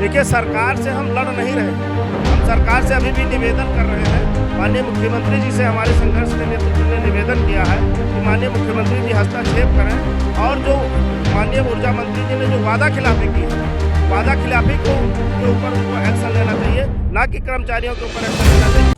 देखिए, सरकार से हम लड़ नहीं रहे हैं। हम सरकार से अभी भी निवेदन कर रहे हैं। माननीय मुख्यमंत्री जी से हमारे संघर्ष के नेतृत्व ने निवेदन किया है कि माननीय मुख्यमंत्री जी हस्तक्षेप करें और जो माननीय ऊर्जा मंत्री जी ने जो वादा खिलाफी की है, वादा खिलाफी के ऊपर उनको एक्शन लेना चाहिए, ना कि कर्मचारियों के ऊपर एक्शन लेना चाहिए।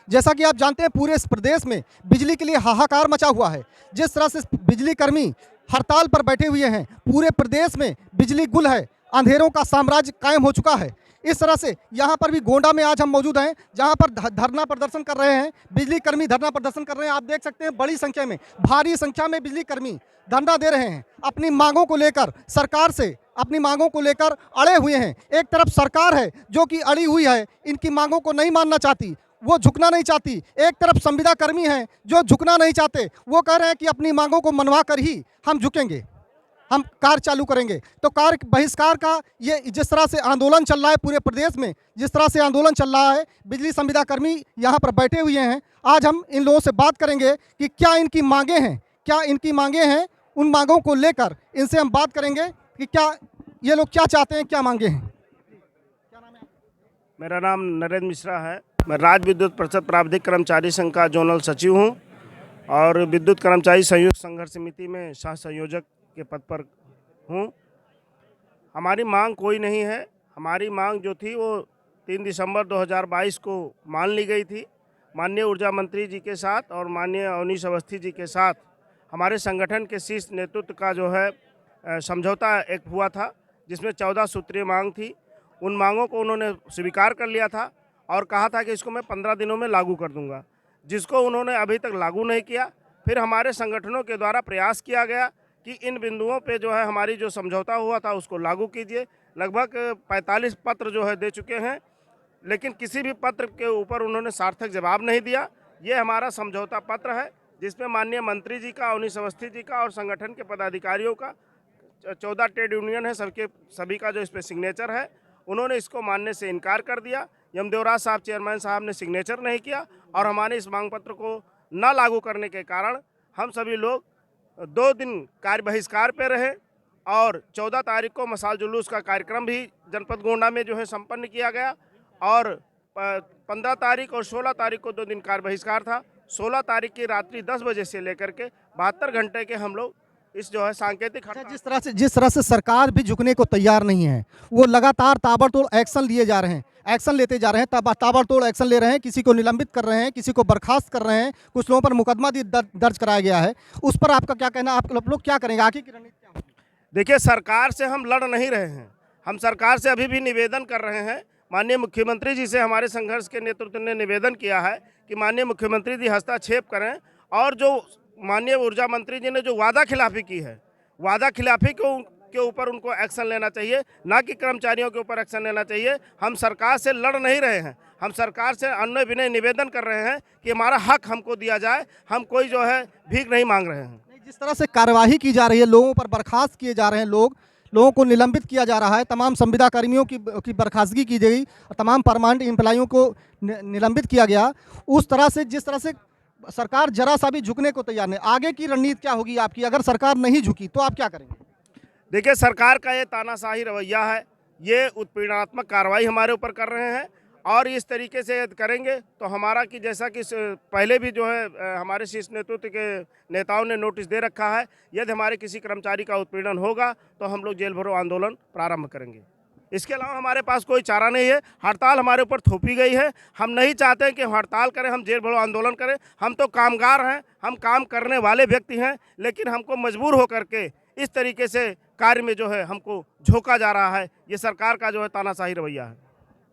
जैसा कि आप जानते हैं, पूरे इस प्रदेश में बिजली के लिए हाहाकार मचा हुआ है। जिस तरह से बिजली कर्मी हड़ताल पर बैठे हुए हैं, पूरे प्रदेश में बिजली गुल है, अंधेरों का साम्राज्य कायम हो चुका है। इस तरह से यहाँ पर भी गोंडा में आज हम मौजूद हैं, जहाँ पर धरना प्रदर्शन कर रहे हैं, बिजली कर्मी धरना प्रदर्शन कर रहे हैं। आप देख सकते हैं, बड़ी संख्या में, भारी संख्या में बिजली कर्मी धरना दे रहे हैं, अपनी मांगों को लेकर सरकार से अपनी मांगों को लेकर अड़े हुए हैं। एक तरफ सरकार है जो कि अड़ी हुई है, इनकी मांगों को नहीं मानना चाहती, वो झुकना नहीं चाहती। एक तरफ संविदा कर्मी हैं जो झुकना नहीं चाहते, वो कह रहे हैं कि अपनी मांगों को मनवा कर ही हम झुकेंगे, हम कार्य चालू करेंगे। तो कार्य बहिष्कार का ये जिस तरह से आंदोलन चल रहा है पूरे प्रदेश में, जिस तरह से आंदोलन चल रहा है, बिजली संविदा कर्मी यहाँ पर बैठे हुए हैं। आज हम इन लोगों से बात करेंगे कि क्या इनकी मांगे हैं, क्या इनकी मांगे हैं। उन मांगों को लेकर इनसे हम बात करेंगे कि क्या ये लोग क्या चाहते हैं, क्या मांगे हैं। मेरा नाम नरेंद्र मिश्रा है। मैं राज्य विद्युत परिषद प्राविधिक कर्मचारी संघ का जोनल सचिव हूं और विद्युत कर्मचारी संयुक्त संघर्ष समिति में सह संयोजक के पद पर हूं। हमारी मांग कोई नहीं है। हमारी मांग जो थी वो 3 दिसंबर 2022 को मान ली गई थी। माननीय ऊर्जा मंत्री जी के साथ और माननीय अवनीश अवस्थी जी के साथ हमारे संगठन के शीर्ष नेतृत्व का जो है समझौता एक हुआ था, जिसमें 14 सूत्रीय मांग थी। उन मांगों को उन्होंने स्वीकार कर लिया था और कहा था कि इसको मैं 15 दिनों में लागू कर दूंगा, जिसको उन्होंने अभी तक लागू नहीं किया। फिर हमारे संगठनों के द्वारा प्रयास किया गया कि इन बिंदुओं पे जो है हमारी जो समझौता हुआ था उसको लागू कीजिए। लगभग 45 पत्र जो है दे चुके हैं, लेकिन किसी भी पत्र के ऊपर उन्होंने सार्थक जवाब नहीं दिया। ये हमारा समझौता पत्र है, जिसमें माननीय मंत्री जी का, अवनीश अवस्थी जी का और संगठन के पदाधिकारियों का, 14 ट्रेड यूनियन है, सभी का जो इस पर सिग्नेचर है। उन्होंने इसको मानने से इनकार कर दिया। यमदेवराज साहब, चेयरमैन साहब ने सिग्नेचर नहीं किया और हमारे इस मांग पत्र को न लागू करने के कारण हम सभी लोग 2 दिन कार्य बहिष्कार पे रहे और 14 तारीख को मशाल जुलूस का कार्यक्रम भी जनपद गोंडा में जो है संपन्न किया गया और 15 तारीख और 16 तारीख को 2 दिन कार्य बहिष्कार था। 16 तारीख की रात्रि 10 बजे से लेकर के 72 घंटे के हम लोग इस जो है सांकेतिक जिस तरह से सरकार भी झुकने को तैयार नहीं है, वो लगातार ताबड़तोड़ एक्शन लिए जा रहे हैं, एक्शन लेते जा रहे हैं, ताबड़तोड़ एक्शन ले रहे हैं। किसी को निलंबित कर रहे हैं, किसी को बर्खास्त कर रहे हैं, कुछ लोगों पर मुकदमा दर्ज कराया गया है। उस पर आपका क्या कहना, आप लोग क्या करेंगे, आगे की रणनीति क्या होगी? देखिए, सरकार से हम लड़ नहीं रहे हैं। हम सरकार से अभी भी निवेदन कर रहे हैं। माननीय मुख्यमंत्री जी से हमारे संघर्ष के नेतृत्व ने निवेदन किया है कि माननीय मुख्यमंत्री जी हस्तक्षेप करें और जो माननीय ऊर्जा मंत्री जी ने जो वादा खिलाफी की है, वादा खिलाफी के ऊपर उनको एक्शन लेना चाहिए, ना कि कर्मचारियों के ऊपर एक्शन लेना चाहिए। हम सरकार से लड़ नहीं रहे हैं। हम सरकार से अन्य विनय निवेदन कर रहे हैं कि हमारा हक हमको दिया जाए। हम कोई जो है भीख नहीं मांग रहे हैं। जिस तरह से कार्यवाही की जा रही है, लोगों पर बर्खास्त किए जा रहे हैं, लोगों को निलंबित किया जा रहा है, तमाम संविदा कर्मियों की बर्खास्तगी की गई, तमाम परमानेंट एम्प्लॉइयों को निलंबित किया गया। उस तरह से जिस तरह से सरकार जरा सा भी झुकने को तैयार नहीं, आगे की रणनीति क्या होगी आपकी? अगर सरकार नहीं झुकी तो आप क्या करेंगे? देखिए, सरकार का ये तानाशाही रवैया है, ये उत्पीड़नात्मक कार्रवाई हमारे ऊपर कर रहे हैं और इस तरीके से यदि करेंगे तो हमारा कि जैसा कि पहले भी जो है हमारे शीर्ष नेतृत्व के नेताओं ने नोटिस दे रखा है, यदि हमारे किसी कर्मचारी का उत्पीड़न होगा तो हम लोग जेल भरो आंदोलन प्रारंभ करेंगे। इसके अलावा हमारे पास कोई चारा नहीं है। हड़ताल हमारे ऊपर थोपी गई है। हम नहीं चाहते हैं कि हड़ताल करें, हम जेल भरो आंदोलन करें। हम तो कामगार हैं, हम काम करने वाले व्यक्ति हैं, लेकिन हमको मजबूर होकर के इस तरीके से कार्य में जो है हमको झोंका जा रहा है। ये सरकार का जो है तानाशाही रवैया है।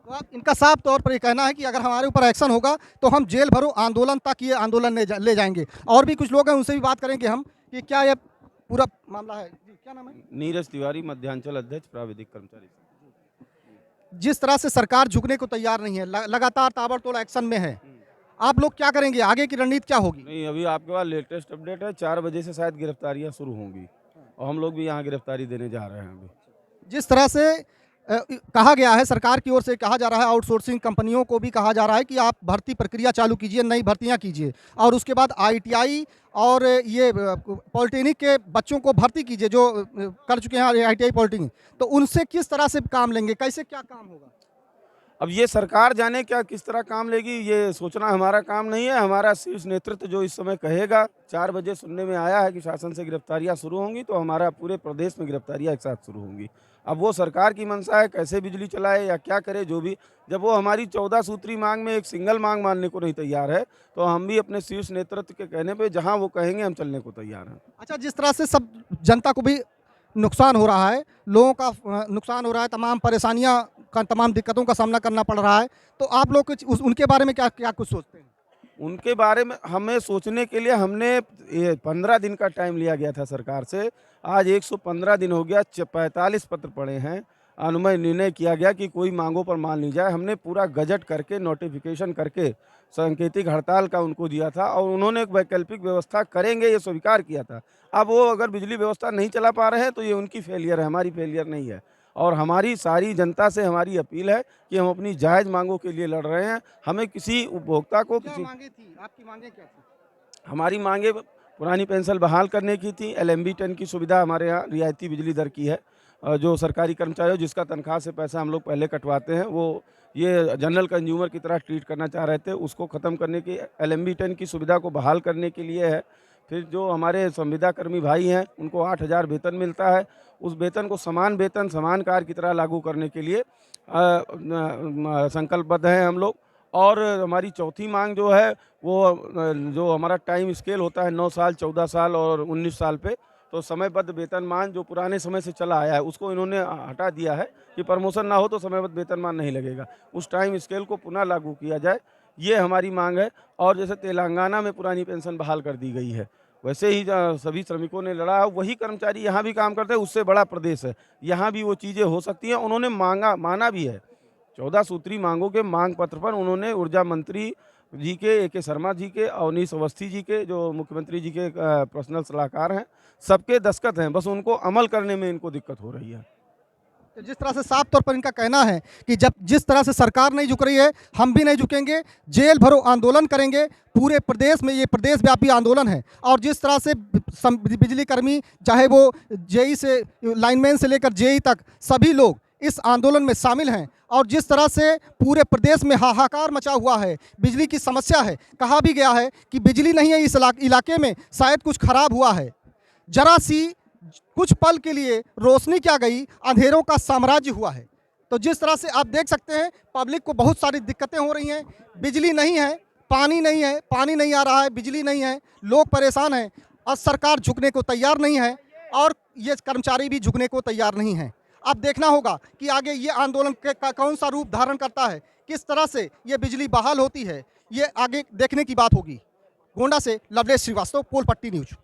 तो इनका साफ तौर पर ये कहना है कि अगर हमारे ऊपर एक्शन होगा तो हम जेल भरो आंदोलन तक ये आंदोलन ले जाएंगे। और भी कुछ लोग हैं, उनसे भी बात करेंगे हम कि क्या ये पूरा मामला है। जी, क्या नाम है? नीरज तिवारी, मध्यांचल अध्यक्ष प्राविधिक कर्मचारी। जिस तरह से सरकार झुकने को तैयार नहीं है, लगातार ताबड़तोड़ एक्शन में है, आप लोग क्या करेंगे, आगे की रणनीति क्या होगी? नहीं, अभी आपके पास लेटेस्ट अपडेट है, 4 बजे से शायद गिरफ्तारियां शुरू होंगी और हम लोग भी यहाँ गिरफ्तारी देने जा रहे हैं। अभी जिस तरह से कहा गया है, सरकार की ओर से कहा जा रहा है, आउटसोर्सिंग कंपनियों को भी कहा जा रहा है कि आप भर्ती प्रक्रिया चालू कीजिए, नई भर्तियां कीजिए और उसके बाद आईटीआई और ये पॉलिटेक्निक के बच्चों को भर्ती कीजिए जो कर चुके हैं आईटीआई पॉलिटेक्निक। तो उनसे किस तरह से काम लेंगे, कैसे क्या काम होगा? अब ये सरकार जाने क्या किस तरह काम लेगी, ये सोचना हमारा काम नहीं है। हमारा शीर्ष नेतृत्व जो इस समय कहेगा, 4 बजे सुनने में आया है कि शासन से गिरफ्तारियां शुरू होंगी, तो हमारा पूरे प्रदेश में गिरफ्तारियां एक साथ शुरू होंगी। अब वो सरकार की मंशा है, कैसे बिजली चलाए या क्या करे, जो भी। जब वो हमारी 14 सूत्री मांग में एक सिंगल मांग मानने को नहीं तैयार है, तो हम भी अपने शीर्ष नेतृत्व के कहने पे जहाँ वो कहेंगे हम चलने को तैयार हैं। अच्छा, जिस तरह से सब जनता को भी नुकसान हो रहा है, लोगों का नुकसान हो रहा है, तमाम परेशानियां का, तमाम दिक्कतों का सामना करना पड़ रहा है, तो आप लोग उनके बारे में क्या क्या कुछ सोचते हैं? उनके बारे में हमें सोचने के लिए हमने ये 15 दिन का टाइम लिया गया था सरकार से। आज 115 दिन हो गया, 45 पत्र पड़े हैं। अनुमय निर्णय किया गया कि कोई मांगों पर मान ली जाए। हमने पूरा गजट करके, नोटिफिकेशन करके सांकेतिक हड़ताल का उनको दिया था और उन्होंने एक वैकल्पिक व्यवस्था करेंगे ये स्वीकार किया था। अब वो अगर बिजली व्यवस्था नहीं चला पा रहे हैं तो ये उनकी फेलियर है, हमारी फेलियर नहीं है। और हमारी सारी जनता से हमारी अपील है कि हम अपनी जायज़ मांगों के लिए लड़ रहे हैं। हमें किसी उपभोक्ता को क्या किसी मांगे थी, आपकी मांगे क्या थी? हमारी मांगे पुरानी पेंशन बहाल करने की थी। एलएमबी 10 की सुविधा हमारे यहाँ रियायती बिजली दर की है। जो सरकारी कर्मचारी हो जिसका तनख्वाह से पैसा हम लोग पहले कटवाते हैं, वो ये जनरल कंज्यूमर की तरह ट्रीट करना चाह रहे थे, उसको ख़त्म करने की, एलएमबी 10 की सुविधा को बहाल करने के लिए है। फिर जो हमारे संविदा कर्मी भाई हैं उनको 8,000 वेतन मिलता है, उस वेतन को समान वेतन समान कार्य की तरह लागू करने के लिए संकल्पबद्ध हैं हम लोग। और हमारी चौथी मांग जो है वो जो हमारा टाइम स्केल होता है 9 साल, 14 साल और 19 साल पे, तो समयबद्ध वेतनमान जो पुराने समय से चला आया है उसको इन्होंने हटा दिया है कि प्रमोशन ना हो तो समयबद्ध वेतनमान नहीं लगेगा। उस टाइम स्केल को पुनः लागू किया जाए, ये हमारी मांग है। और जैसे तेलंगाना में पुरानी पेंशन बहाल कर दी गई है, वैसे ही सभी श्रमिकों ने लड़ा है, वही कर्मचारी यहाँ भी काम करते हैं, उससे बड़ा प्रदेश है, यहाँ भी वो चीज़ें हो सकती हैं। उन्होंने माना भी है। 14 सूत्री मांगों के मांग पत्र पर उन्होंने ऊर्जा मंत्री जी के, ए के शर्मा जी के, अवनीश अवस्थी जी के, जो मुख्यमंत्री जी के पर्सनल सलाहकार हैं, सबके दस्तखत हैं। बस उनको अमल करने में इनको दिक्कत हो रही है। तो जिस तरह से साफ तौर पर इनका कहना है कि जब जिस तरह से सरकार नहीं झुक रही है, हम भी नहीं झुकेंगे, जेल भरो आंदोलन करेंगे। पूरे प्रदेश में ये प्रदेश व्यापी आंदोलन है और जिस तरह से बिजली कर्मी, चाहे वो जेई से लाइनमैन से लेकर जेई तक, सभी लोग इस आंदोलन में शामिल हैं और जिस तरह से पूरे प्रदेश में हाहाकार मचा हुआ है, बिजली की समस्या है। कहा भी गया है कि बिजली नहीं है इस इलाके में, शायद कुछ खराब हुआ है। जरा सी कुछ पल के लिए रोशनी क्या गई, अंधेरों का साम्राज्य हुआ है। तो जिस तरह से आप देख सकते हैं, पब्लिक को बहुत सारी दिक्कतें हो रही हैं। बिजली नहीं है, पानी नहीं है, पानी नहीं आ रहा है, बिजली नहीं है, लोग परेशान हैं और सरकार झुकने को तैयार नहीं है और ये कर्मचारी भी झुकने को तैयार नहीं है। अब देखना होगा कि आगे ये आंदोलन का कौन सा रूप धारण करता है, किस तरह से ये बिजली बहाल होती है, ये आगे देखने की बात होगी। गोंडा से लवलेश श्रीवास्तव, पोल पट्टी न्यूज।